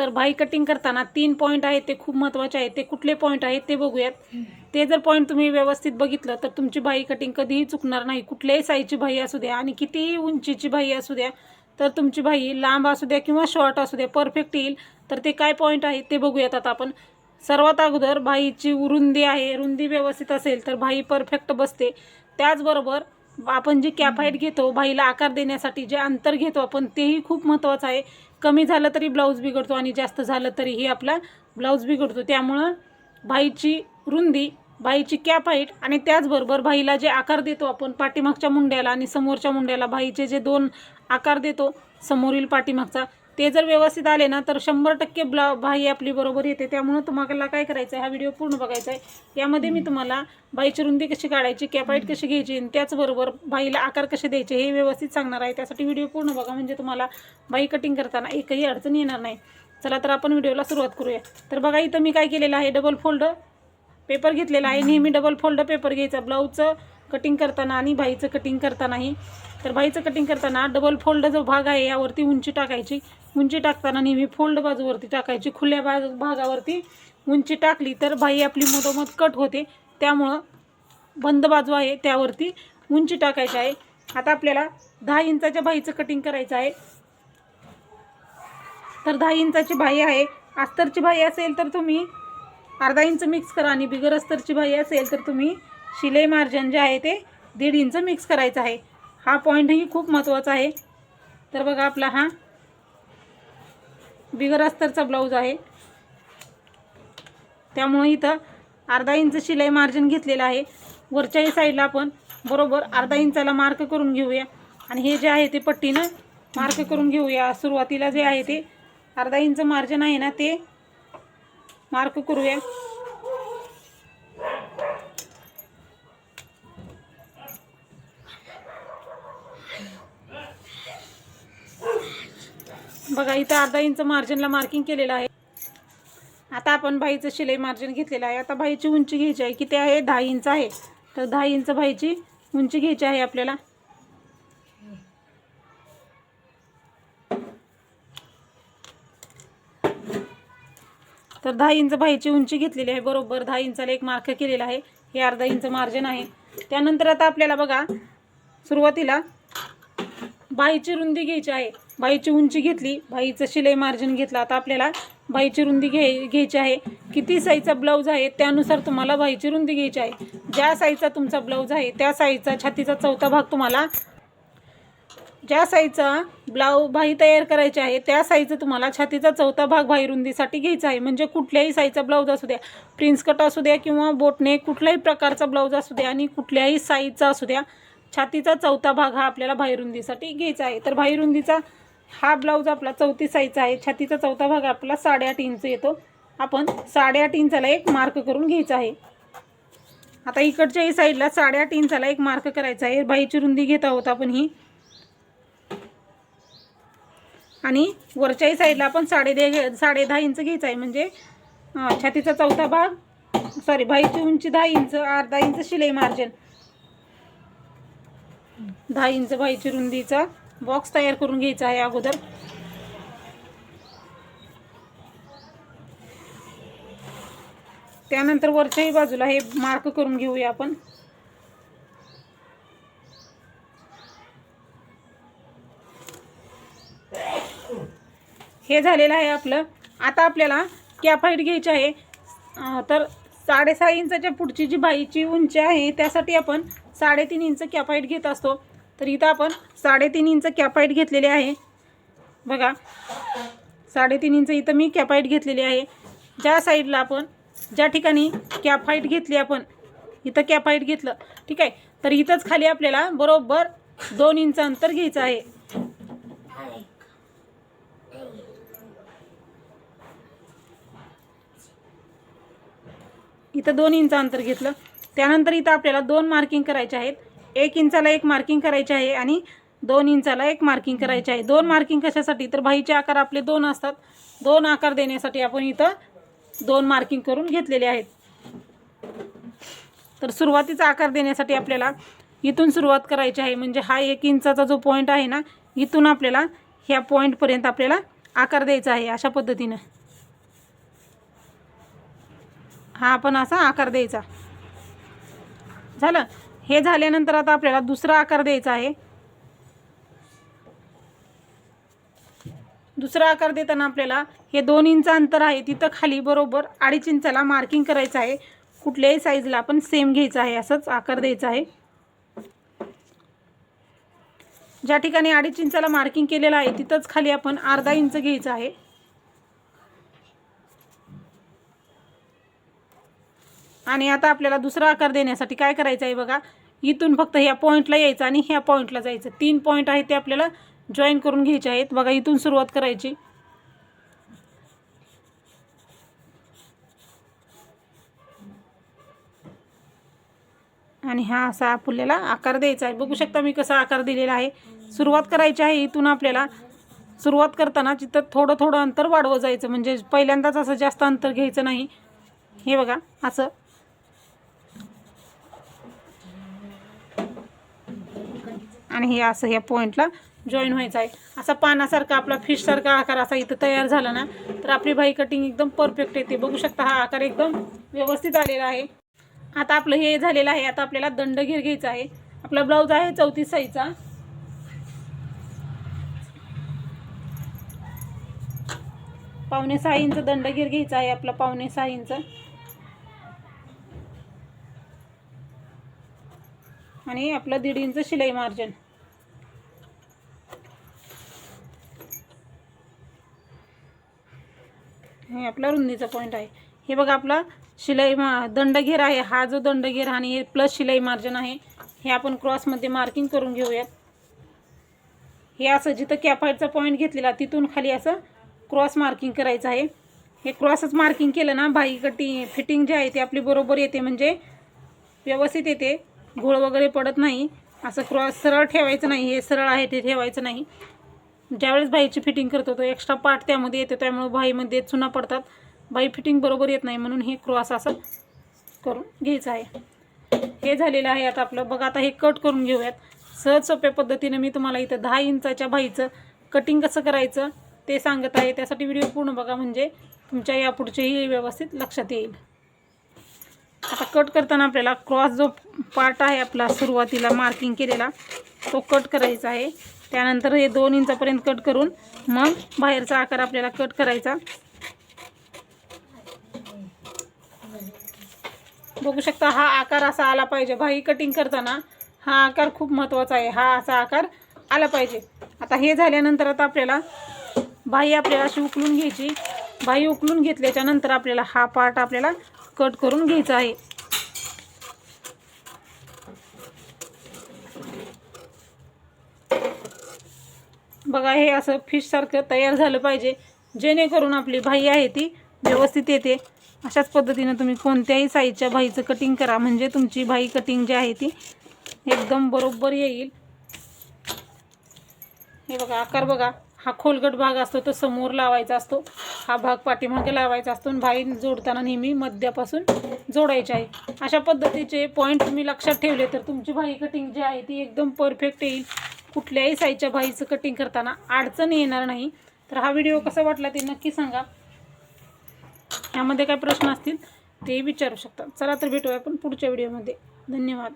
तर भाई कटिंग करताना 3 पॉईंट आहेत ते खूप महत्त्वाचे आहेत. ते कुठले पॉईंट आहेत ते बघूयात. ते जर पॉईंट तुम्ही व्यवस्थित बघितलं तर तुमची भाई कटिंग कधीही चुकणार नाही. कुठल्याही साईजची भाई असू द्या आणि कितीही उंचीची भाई असू द्या, तर तुमची भाई लांब असू द्या किंवा शॉर्ट असू द्या परफेक्ट येईल. तर ते काय पॉईंट आहेत ते बघूयात आता आपण. सर्वात अगोदर भाईची रुंदी आहे, रुंदी व्यवस्थित असेल तर भाई परफेक्ट बसते. त्याचबरोबर आपण जी कॅप हाईट घेतो भाईला आकार देण्यासाठी जे अंतर घेतो आपण तेही खूप महत्त्वाचं आहे. कमी झालं तरी ब्लाऊज बिघडतो आणि जास्त झालं तरीही आपला ब्लाऊज बिघडतो. त्यामुळं भाईची रुंदी, भाईची कॅप हाईट आणि त्याचबरोबर भाईला जे आकार देतो आपण पाठीमागच्या मुंड्याला आणि समोरच्या मुंड्याला भाईचे जे 2 आकार देतो समोरील पाठीमागचा, ते जर व्यवस्थित आले ना तर 100% भाई आपली बरोबर येते. त्यामुळं तुम्हाला काय करायचं आहे, हा व्हिडिओ पूर्ण बघायचा आहे. यामध्ये मी तुम्हाला भाईची रुंदी कशी काढायची, कॅप हाईट कशी घ्यायची आणि त्याचबरोबर भाईला आकार कसे द्यायचे हे व्यवस्थित सांगणार आहे. त्यासाठी व्हिडिओ पूर्ण बघा, म्हणजे तुम्हाला भाई कटिंग करताना एकही अडचण येणार नाही. चला तर आपण व्हिडिओला सुरुवात करूया. तर बघा इथं मी काय केलेलं आहे, डबल फोल्ड पेपर घेतलेला आहे. नेहमी डबल फोल्ड पेपर घ्यायचा ब्लाऊजचं कटिंग करताना आणि भाईचं कटिंग करतानाही. तर भाईचं कटिंग करताना डबल फोल्ड जो भाग आहे यावरती उंची टाकायची. उंची टाकताना नेहमी फोल्ड बाजूवरती टाकायची. खुल्या भागावरती उंची टाकली तर भाई आपली मधोमध कट होते. त्यामुळं बंद बाजू आहे त्यावरती उंची टाकायची आहे. आता आपल्याला 10 इंचाच्या भाईचं कटिंग करायचं आहे. तर 10 इंचाची भाई आहे. अस्तरची भाई असेल तर तुम्ही अर्धा इंच मिक्स करा आणि बिगर अस्तरची भाई असेल तर तुम्ही शिलाई मार्जिन जे आहे ते 1.5 इंच मिक्स करायचं आहे. हा पॉईंटही खूप महत्त्वाचा आहे. तर बघा आपला हा बिगर अस्तरचा ब्लाऊज आहे, त्यामुळे इथं अर्धा इंच शिलाई मार्जिन घेतलेला आहे. वरच्याही साईडला आपण बरोबर अर्धा इंचाला मार्क करून घेऊया आणि हे जे आहे ते पट्टीनं मार्क करून घेऊया. सुरुवातीला जे आहे ते अर्धा इंच मार्जिन आहे ना ते मार्क करूया. बघा इथं अर्धा इंच मार्जिनला मार्किंग केलेलं आहे. आता आपण भाईचं शिलाई मार्जिन घेतलेलं आहे. आता भाईची उंची घ्यायची आहे. किती आहे, 10 इंच आहे. तर 10 इंच भाईची उंची घ्यायची आहे आपल्याला. तर 10 इंच भाईची उंची घेतलेली आहे. बरोबर 10 इंचाला एक मार्क केलेला आहे. हे अर्धा इंच मार्जिन आहे. त्यानंतर आता आपल्याला बघा सुरुवातीला भाईची रुंदी घ्यायची आहे. भाईची उंची घेतली, भाईचं शिलाई मार्जिन घेतलं. आता आपल्याला भाईची रुंदी घ्यायची आहे. किती साईजचा ब्लाऊज आहे त्यानुसार तुम्हाला भाईची रुंदी घ्यायची आहे. ज्या साईजचा तुमचा ब्लाऊज आहे त्या साईजचा छातीचा चौथा भाग तुम्हाला, ज्या साईजचा भाई तयार करायची आहे त्या साईजचा तुम्हाला छातीचा चौथा भाग भाई रुंदीसाठी घ्यायचा आहे. म्हणजे कुठल्याही साईजचा ब्लाऊज असू द्या, प्रिन्स कट असू द्या किंवा बोटनेक, कुठल्याही प्रकारचा ब्लाऊज असू द्या आणि कुठल्याही साईजचा असू द्या, छातीचा चौथा भाग हा आपल्याला भाई रुंदीसाठी घ्यायचा आहे. तर भाई रुंदीचा हा ब्लाऊज आपला 34 साईजचा आहे. छातीचा चौथा भाग आपला 8.5 इंच येतो. आपण 8.5 इंचाला एक मार्क करून घ्यायचा आहे. आता इकडच्याही साईडला 8.5 इंचाला एक मार्क करायचा आहे. भाईची रुंदी घेत आहोत आपण ही, आणि वरच्याही साईडला आपण 10.5 इंच घ्यायचा आहे. म्हणजे छातीचा चौथा भाग, भाईची उंची 10 इंच, अर्धा इंच शिलाई मार्जिन, 10 इंच भाईची रुंदीचा बॉक्स तयार करून घ्यायचा आहे अगोदर. त्यानंतर वरच्याही बाजूला हे मार्क करून घेऊया आपण. हे झालेलं आहे आपलं. आता आपल्याला कॅप हाईट घ्यायची आहे. तर 6.5 इंचाच्या पुढची जी भाईची उंची आहे त्यासाठी आपण 3.5 इंच कॅप हाईट घेत असतो. तर इथं आपण 3.5 इंच कॅप हाईट घेतलेली आहे. बघा 3.5 इंच इथं मी कॅप हाईट घेतलेली आहे. ज्या साईडला आपण, ज्या ठिकाणी कॅप हाईट घेतली आपण, इथं कॅप हाईट घेतलं, ठीक आहे. तर इथंच खाली आपल्याला बरोबर 2 इंच अंतर घ्यायचं आहे. इथं 2 इंच अंतर घेतलं. त्यानंतर इथं आपल्याला 2 मार्किंग करायचे आहेत. 1 इंचाला एक मार्किंग करायचे आहे आणि 2 इंचाला एक मार्किंग करायचे आहे. 2 मार्किंग कशासाठी, तर भाईचे आकार आपले 2 असतात. 2 आकार देण्यासाठी आपण इथं 2 मार्किंग करून घेतलेले आहेत. तर सुरुवातीचा आकार देण्यासाठी आपल्याला इथून सुरुवात करायची आहे. म्हणजे हा 1 इंचाचा जो पॉईंट आहे ना, इथून आपल्याला ह्या पॉईंटपर्यंत आपल्याला आकार द्यायचा आहे अशा पद्धतीनं. हा आपण असा आकार द्यायचा. झालं. हे झाल्यानंतर आता आपल्याला दुसरा आकार द्यायचा आहे. दुसरा आकार देताना आपल्याला हे 2 इंच अंतर आहे तिथं खाली बरोबर 2.5 इंचाला मार्किंग करायचं आहे. कुठल्याही साईजला आपण सेम घ्यायचं आहे, असंच आकार द्यायचा आहे. ज्या ठिकाणी 2.5 इंचाला मार्किंग केलेलं आहे तिथंच खाली आपण अर्धा इंच घ्यायचं आहे. आणि आता आपल्याला दुसरा आकार देण्यासाठी काय करायचं आहे बघा, इथून फक्त ह्या पॉईंटला यायचं आणि ह्या पॉईंटला जायचं. 3 पॉईंट आहेत ते आपल्याला जॉईन करून घ्यायचे आहेत. बघा इथून सुरुवात करायची. आणि हा असा आपल्याला आकार द्यायचा आहे. बघू शकता मी कसा आकार दिलेला आहे. सुरुवात करायची आहे इथून. आपल्याला सुरुवात करताना तिथं थोडं थोडं अंतर वाढवत जायचं, म्हणजे पहिल्यांदाच असं जास्त अंतर घ्यायचं नाही. हे बघा असं. आणि हे असं ह्या पॉईंटला जॉईन व्हायचं आहे. असा पानासारखा आपला फिशसारखा आकार असा इथं तयार झाला ना तर आपली बाही कटिंग एकदम परफेक्ट येते. बघू शकता हा आकार एकदम व्यवस्थित आलेला आहे. आता आपलं हे झालेलं आहे. आता आपल्याला दंडघेर घ्यायचा आहे. आपला ब्लाऊज आहे 34 साईजचा. पावणे 6 इंच दंडघेर घ्यायचा आहे आपला, पावणे 6 इंच. आणि आपलं 1.5 इंच शिलाई मार्जिन. हे आपला रुंदीचा पॉईंट आहे. हे बघा आपला शिलाई दंडघेर आहे. हा जो दंडघेर आणि हे प्लस शिलाई मार्जिन आहे हे आपण क्रॉसमध्ये मार्किंग करून घेऊयात. हे असं जिथं कॅफाईटचा पॉईंट घेतलेला तिथून खाली असं क्रॉस मार्किंग करायचं आहे. हे क्रॉसच मार्किंग केलं ना बाही कटिंग फिटिंग जी आहे ती आपली बरोबर येते, म्हणजे व्यवस्थित येते. घोळ वगैरे पडत नाही. असं क्रॉस सरळ ठेवायचं नाही, हे सरळ आहे ते ठेवायचं नाही. ज्यावेळेस बाईची फिटिंग करतो तो एक्स्ट्रा पार्ट त्यामध्ये येतो, त्यामुळे बाईमध्ये चुना पडतात, बाई फिटिंग बरोबर येत नाही. म्हणून हे क्रॉस असं करून घ्यायचं आहे. हे झालेलं आहे आता आपलं. बघा आता हे कट करून घेऊयात. सहज सोप्या पद्धतीने मी तुम्हाला इथं 10 इंचाच्या बाईचं कटिंग कसं करायचं ते सांगत आहे. त्यासाठी व्हिडिओ पूर्ण बघा, म्हणजे तुमच्या यापुढचेही व्यवस्थित लक्षात येईल. आता कट करताना आपल्याला क्रॉस जो पार्ट आहे आपला सुरुवातीला मार्किंग केलेला तो कट करायचा आहे. त्यानंतर हे 2 इंचापर्यंत कट करून मग बाहेरचा आकार आपल्याला कट करायचा. बघू शकता हा आकार असा आला पाहिजे. बाही कटिंग करताना हा आकार खूप महत्त्वाचा आहे. हा असा आकार आला पाहिजे. आता हे झाल्यानंतर आता आपल्याला बाही आपल्याला अशी उकलून घ्यायची. बाही उकलून घेतल्याच्या नंतर आपल्याला हा पार्ट आपल्याला कट करून घ्यायचा आहे. बघा हे असं फिशसारखं तयार झालं पाहिजे, जेणेकरून आपली बाही आहे ती व्यवस्थित येते. अशाच पद्धतीने तुम्ही कोणत्याही साईजच्या बाहीचं कटिंग करा, म्हणजे तुमची बाही कटिंग जी आहे ती एकदम बरोबर येईल. हे बघा आकार बघा. हा खोलगट भाग असतो तो समोर लावायचा असतो, हा भाग पाठीमागे लावायचा असतो. आणि बाही जोडताना नेहमी मध्यापासून जोडायची आहे. अशा पद्धतीचे पॉईंट तुम्ही लक्षात ठेवले तर तुमची बाही कटिंग जी आहे ती एकदम परफेक्ट येईल. कुठल्याही साईजच्या बाहीचं कटिंग करताना अडचण येणार नाही. तर हा व्हिडिओ कसा वाटला ते नक्की सांगा. यामध्ये काय प्रश्न असतील ते विचारू शकता. चला तर भेटूया आपण पुढच्या व्हिडिओमध्ये. धन्यवाद.